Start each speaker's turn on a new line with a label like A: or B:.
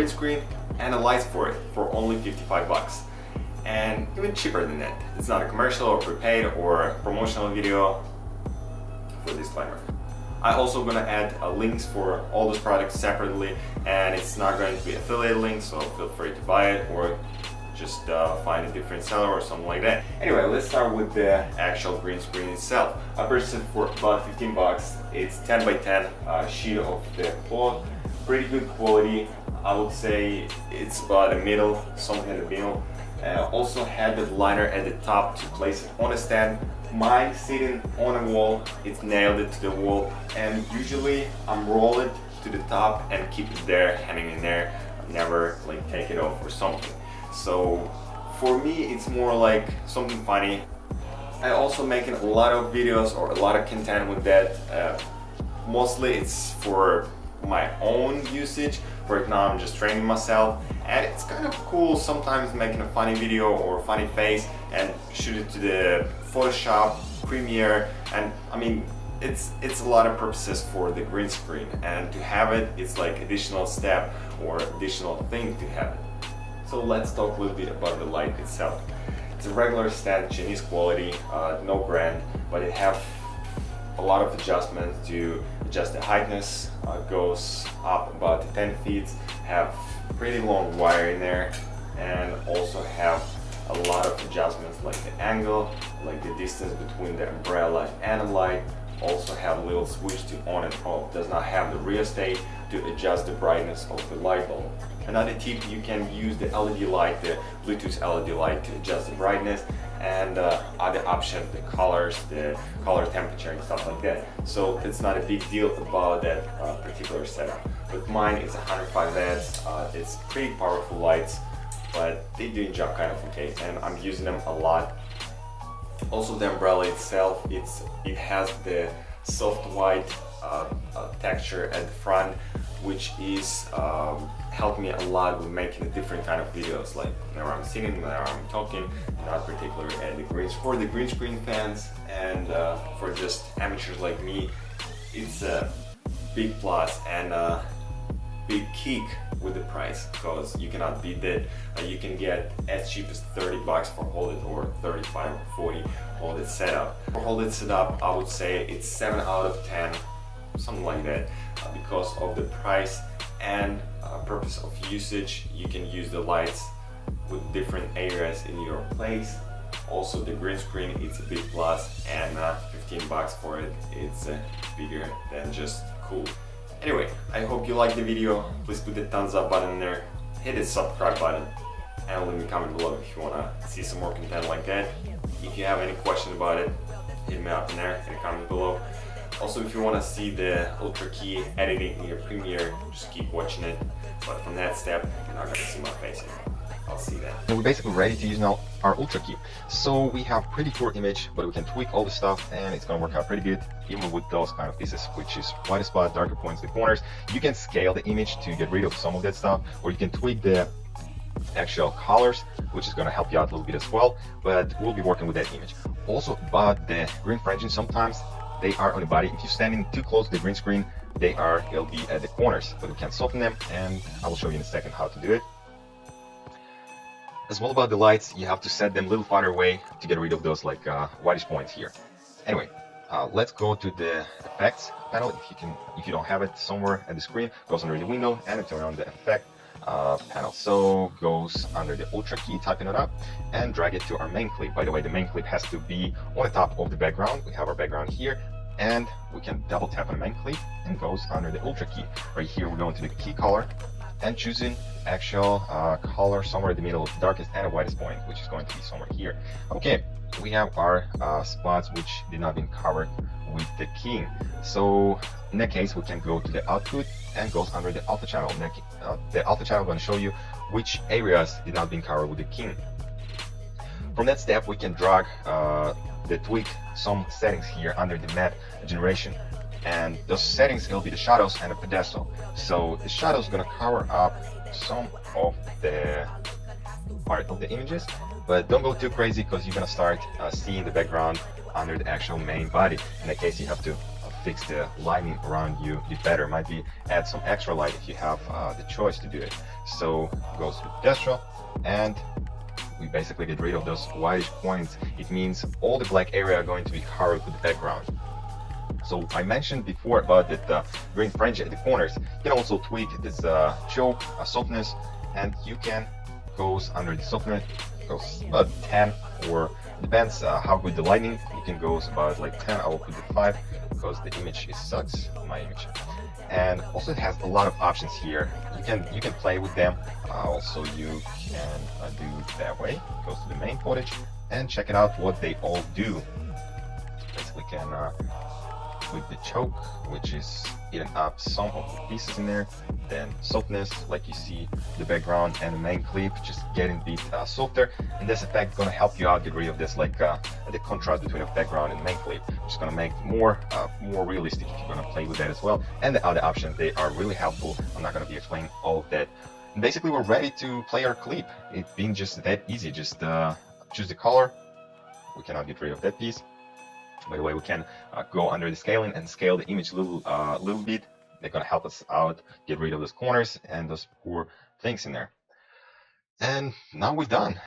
A: screen and the lights for it for only 55 bucks. And even cheaper than that. It's not a commercial or prepaid or a promotional video for disclaimer. I'm also gonna add links for all those products separately, and it's not going to be affiliate links, so feel free to buy it or just find a different seller or something like that. Anyway, let's start with the actual green screen itself. I purchased it for about 15 bucks. It's 10 by 10 sheet of the cloth, pretty good quality. I would say it's about a middle, something in the middle. Also had the liner at the top to place it on a stand. Mine sitting on a wall, it's nailed it to the wall, and usually I'm roll it to the top and keep it there, hanging in there. Never like take it off or something. So for me, it's more like something funny. I also making a lot of videos or a lot of content with that. Mostly it's for my own usage. Right now I'm just training myself, and it's kind of cool sometimes making a funny video or funny face and shoot it to the Photoshop, Premiere, and I mean it's a lot of purposes for the green screen, and to have it, it's like additional step or additional thing to have it. So let's talk a little bit about the light itself. It's a regular stand, Chinese quality, no brand, but it have a lot of adjustments to adjust the heightness. Goes up about 10 feet, have pretty long wire in there, and also have a lot of adjustments like the angle, like the distance between the umbrella and the light. Also have a little switch to on and off. Does not have the rheostat to adjust the brightness of the light bulb. Another tip, you can use the LED light, the Bluetooth LED light, to adjust the brightness and other options, the color temperature and stuff like that. So it's not a big deal about that particular setup. But mine is 105 watts. It's pretty powerful lights, but they do job kind of okay, and I'm using them a lot. Also, the umbrella itself, it has the soft white texture at the front, which is helped me a lot with making a different kind of videos, like whenever I'm sitting, whenever I'm talking, not particularly at the green. For the green screen fans and for just amateurs like me, it's a big plus and a big kick with the price, because you cannot beat that. You can get as cheap as 30 bucks for hold it, or 35 or 40 hold it setup. For hold it setup, I would say it's 7 out of 10, something like that, because of the price and purpose of usage. You can use the lights with different areas in your place. Also, the green screen, it's a big plus, and 15 bucks for it, it's bigger than just cool. Anyway, I hope you liked the video. Please put the thumbs up button there, hit the subscribe button, and leave me a comment below if you want to see some more content like that. If you have any questions about it, hit me up in there in the comment below. Also, if you want to see the Ultra Key editing in your Premiere, just keep watching it. But from that step, you're not going to see my face anymore. I'll see that.
B: And we're basically ready to use now our Ultra Key. So we have pretty poor image, but we can tweak all the stuff and it's gonna work out pretty good, even with those kind of pieces, which is white spot, darker points, the corners. You can scale the image to get rid of some of that stuff, or you can tweak the actual colors, which is gonna help you out a little bit as well, but we'll be working with that image. Also about the green fringing, sometimes they are on the body. If you're standing too close to the green screen, they'll be at the corners, but we can soften them, and I will show you in a second how to do it. As well about the lights, you have to set them a little farther away to get rid of those like whitish points here. Anyway, let's go to the effects panel. If you don't have it somewhere at the screen, goes under the window and turn on the effect panel. So goes under the Ultra Key, typing it up and drag it to our main clip. By the way, the main clip has to be on the top of the background. We have our background here, and we can double tap on the main clip and goes under the Ultra Key. Right here, we're going to the key color and choosing actual color somewhere in the middle, darkest and the whitest point, which is going to be somewhere here. Okay, we have our spots which did not been covered with the keying. So in that case, we can go to the output and goes under the alpha channel. The alpha channel is going to show you which areas did not been covered with the keying. From that step, we can drag tweak some settings here under the map generation. And those settings will be the shadows and the pedestal. So the shadows is going to cover up some of the part of the images, but don't go too crazy because you're going to start seeing the background under the actual main body. In that case, you have to fix the lighting around you a bit better. Might be add some extra light if you have the choice to do it. So goes to gestural, and we basically get rid of those whitish points. It means all the black area are going to be covered with the background. So I mentioned before about that green fringe at the corners. You can also tweak this choke, softness, and you can goes under the softness, goes about 10, or depends how good the lighting. You can go about like 10. I will put the 5 because the image sucks, my image. And also it has a lot of options here. You can play with them. Also you can do it that way. Goes to the main footage and check it out what they all do. Basically can with the choke, which is eating up some of the pieces in there. Then softness, like you see the background and the main clip just getting a bit softer, and this effect is going to help you out, get rid of this like the contrast between the background and the main clip, which is going to make it more realistic if you're going to play with that as well. And the other options, they are really helpful. I'm not going to be explaining all of that. And basically we're ready to play our clip. It's been just that easy. Just choose the color. We cannot get rid of that piece. By the way, we can go under the scaling and scale the image a little bit. They're gonna help us out, get rid of those corners and those poor things in there. And now we're done.